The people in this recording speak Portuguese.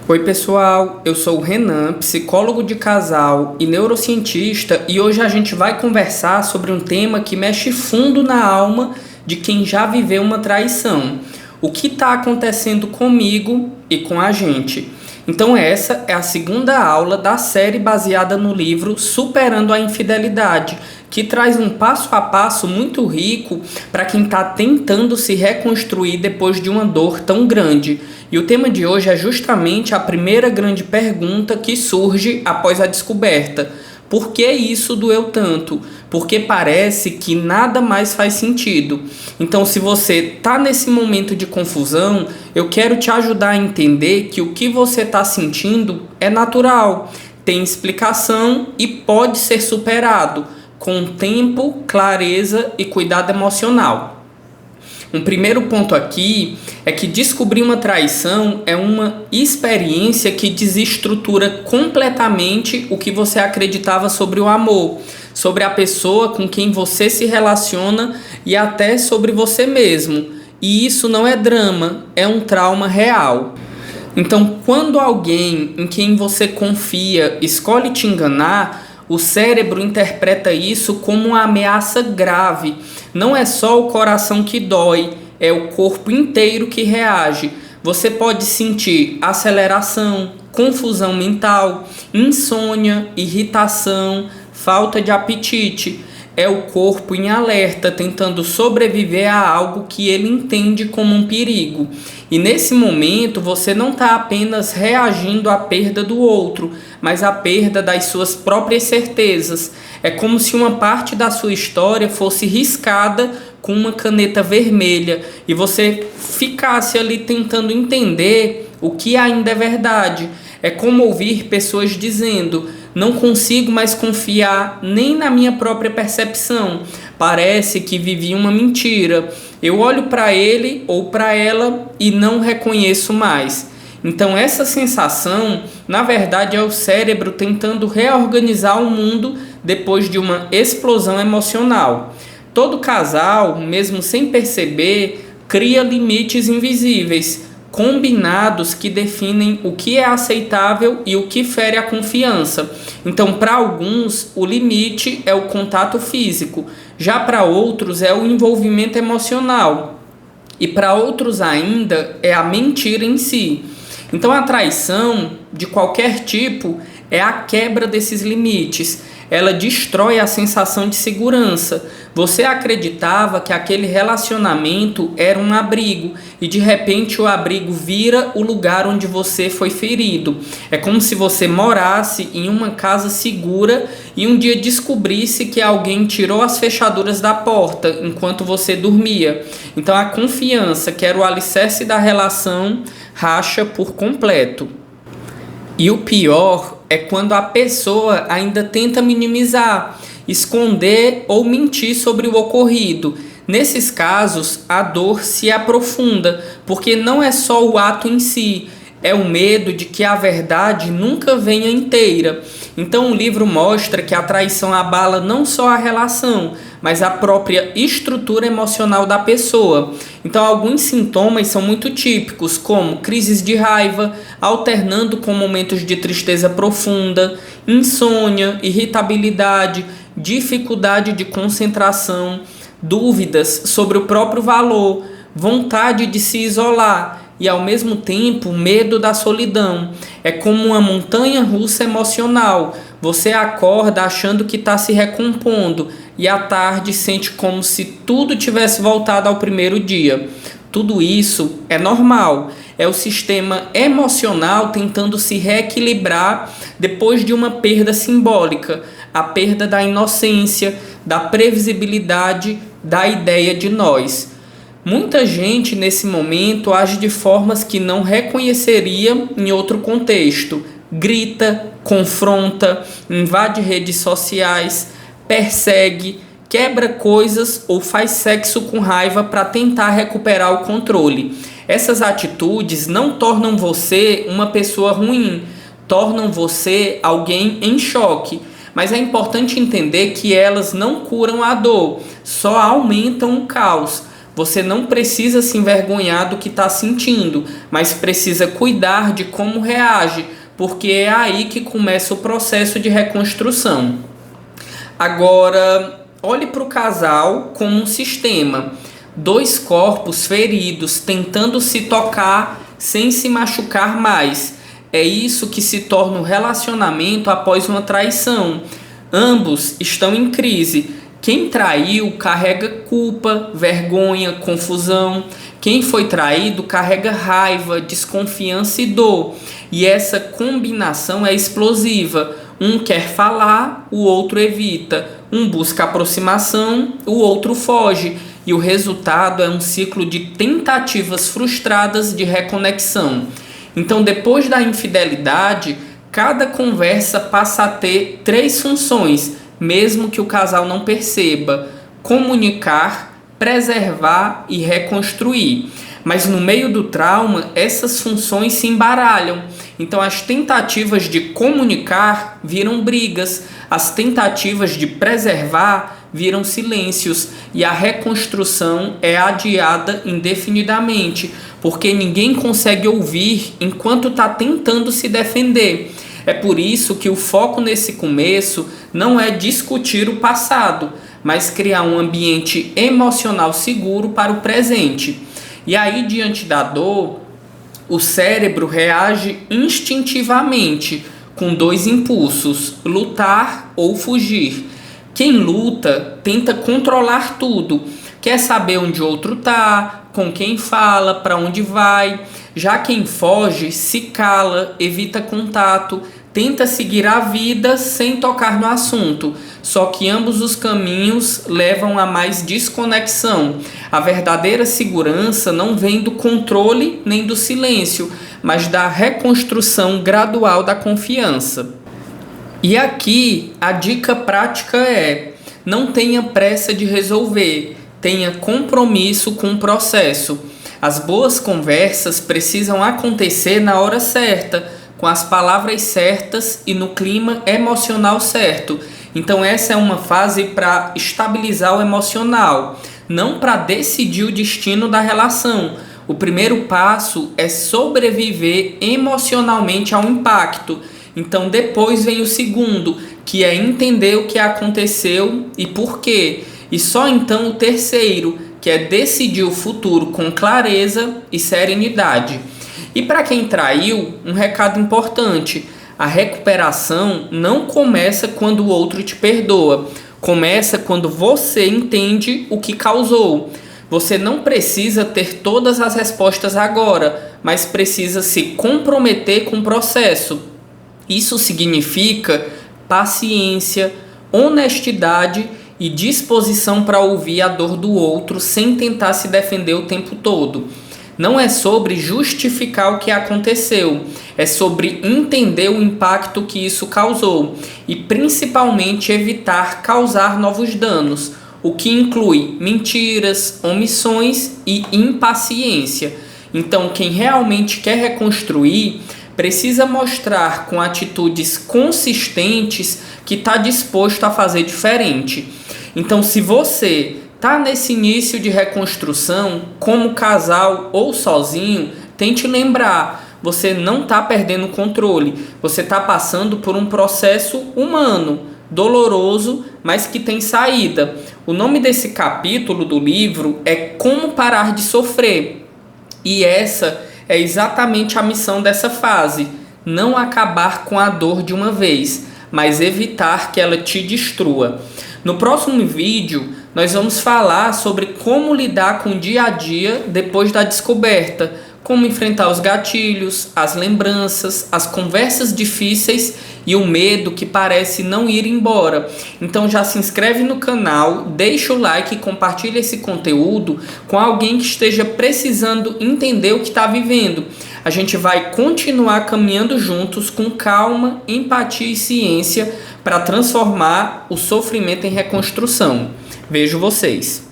Oi pessoal, eu sou o Renan, psicólogo de casal e neurocientista, e hoje a gente vai conversar sobre um tema que mexe fundo na alma de quem já viveu uma traição. O que está acontecendo comigo e com a gente. Então essa é a segunda aula da série baseada no livro Superando a Infidelidade, que traz um passo a passo muito rico para quem está tentando se reconstruir depois de uma dor tão grande. E o tema de hoje é justamente a primeira grande pergunta que surge após a descoberta. Por que isso doeu tanto? Porque parece que nada mais faz sentido. Então, se você está nesse momento de confusão, eu quero te ajudar a entender que o que você está sentindo é natural, tem explicação e pode ser superado com tempo, clareza e cuidado emocional. Um primeiro ponto aqui é que descobrir uma traição é uma experiência que desestrutura completamente o que você acreditava sobre o amor, sobre a pessoa com quem você se relaciona e até sobre você mesmo. E isso não é drama, é um trauma real. Então, quando alguém em quem você confia escolhe te enganar, o cérebro interpreta isso como uma ameaça grave. Não é só o coração que dói, é o corpo inteiro que reage. Você pode sentir aceleração, confusão mental, insônia, irritação, falta de apetite. É o corpo em alerta, tentando sobreviver a algo que ele entende como um perigo. E nesse momento você não está apenas reagindo à perda do outro, mas à perda das suas próprias certezas. É como se uma parte da sua história fosse riscada com uma caneta vermelha e você ficasse ali tentando entender o que ainda é verdade. É como ouvir pessoas dizendo: não consigo mais confiar nem na minha própria percepção. Parece que vivi uma mentira. Eu olho para ele ou para ela e não reconheço mais. Então essa sensação, na verdade, é o cérebro tentando reorganizar o mundo depois de uma explosão emocional. Todo casal, mesmo sem perceber, cria limites invisíveis, combinados que definem o que é aceitável e o que fere a confiança. Então, para alguns, o limite é o contato físico, já para outros é o envolvimento emocional, e para outros ainda é a mentira em si. Então, a traição, de qualquer tipo, é a quebra desses limites. Ela destrói a sensação de segurança. Você acreditava que aquele relacionamento era um abrigo e de repente o abrigo vira o lugar onde você foi ferido. É como se você morasse em uma casa segura e um dia descobrisse que alguém tirou as fechaduras da porta enquanto você dormia. Então a confiança, que era o alicerce da relação, racha por completo. E o pior é quando a pessoa ainda tenta minimizar, esconder ou mentir sobre o ocorrido. Nesses casos, a dor se aprofunda, porque não é só o ato em si, é o medo de que a verdade nunca venha inteira. Então o livro mostra que a traição abala não só a relação, mas a própria estrutura emocional da pessoa. Então alguns sintomas são muito típicos, como crises de raiva, alternando com momentos de tristeza profunda, insônia, irritabilidade, dificuldade de concentração, dúvidas sobre o próprio valor, vontade de se isolar e ao mesmo tempo medo da solidão. É como uma montanha russa emocional. Você acorda achando que está se recompondo e à tarde sente como se tudo tivesse voltado ao primeiro dia. Tudo isso é normal. É o sistema emocional tentando se reequilibrar depois de uma perda simbólica, a perda da inocência, da previsibilidade, da ideia de nós. Muita gente nesse momento age de formas que não reconheceria em outro contexto. Grita, confronta, invade redes sociais, persegue, quebra coisas ou faz sexo com raiva para tentar recuperar o controle. Essas atitudes não tornam você uma pessoa ruim, tornam você alguém em choque. Mas é importante entender que elas não curam a dor, só aumentam o caos. você não precisa se envergonhar do que está sentindo, mas precisa cuidar de como reage, porque é aí que começa o processo de reconstrução. Agora, olhe para o casal como um sistema. Dois corpos feridos tentando se tocar sem se machucar mais. É isso que se torna um relacionamento após uma traição. Ambos estão em crise. Quem traiu carrega culpa, vergonha, confusão. Quem foi traído carrega raiva, desconfiança e dor. E essa combinação é explosiva. Um quer falar, o outro evita. Um busca aproximação, o outro foge. E o resultado é um ciclo de tentativas frustradas de reconexão. Então, depois da infidelidade, cada conversa passa a ter 3 funções, mesmo que o casal não perceba: comunicar, preservar e reconstruir. Mas no meio do trauma, essas funções se embaralham. Então as tentativas de comunicar viram brigas, as tentativas de preservar viram silêncios e a reconstrução é adiada indefinidamente, porque ninguém consegue ouvir enquanto está tentando se defender. É por isso que o foco nesse começo não é discutir o passado, mas criar um ambiente emocional seguro para o presente. E aí, diante da dor, o cérebro reage instintivamente com 2 impulsos: lutar ou fugir. Quem luta tenta controlar tudo, quer saber onde o outro está, com quem fala, para onde vai. Já quem foge se cala, evita contato, tenta seguir a vida sem tocar no assunto. Só que ambos os caminhos levam a mais desconexão. A verdadeira segurança não vem do controle nem do silêncio, mas da reconstrução gradual da confiança. E aqui a dica prática é: não tenha pressa de resolver, tenha compromisso com o processo. As boas conversas precisam acontecer na hora certa, com as palavras certas e no clima emocional certo. Então essa é uma fase para estabilizar o emocional, não para decidir o destino da relação. O primeiro passo é sobreviver emocionalmente ao impacto. Então depois vem o segundo, que é entender o que aconteceu e por quê. E só então o terceiro, que é decidir o futuro com clareza e serenidade. E para quem traiu, um recado importante: a recuperação não começa quando o outro te perdoa, começa quando você entende o que causou. Você não precisa ter todas as respostas agora, mas precisa se comprometer com o processo. Isso significa paciência, honestidade e disposição para ouvir a dor do outro sem tentar se defender o tempo todo. Não é sobre justificar o que aconteceu, é sobre entender o impacto que isso causou e principalmente evitar causar novos danos, o que inclui mentiras, omissões e impaciência. Então, quem realmente quer reconstruir precisa mostrar com atitudes consistentes que está disposto a fazer diferente. Então, se você está nesse início de reconstrução, como casal ou sozinho, tente lembrar: você não está perdendo o controle, você está passando por um processo humano, doloroso, mas que tem saída. O nome desse capítulo do livro é Como Parar de Sofrer. E essa é exatamente a missão dessa fase: não acabar com a dor de uma vez, mas evitar que ela te destrua. No próximo vídeo, nós vamos falar sobre como lidar com o dia a dia depois da descoberta, como enfrentar os gatilhos, as lembranças, as conversas difíceis e o medo que parece não ir embora. Então já se inscreve no canal, deixa o like e compartilha esse conteúdo com alguém que esteja precisando entender o que está vivendo. A gente vai continuar caminhando juntos com calma, empatia e ciência para transformar o sofrimento em reconstrução. Vejo vocês.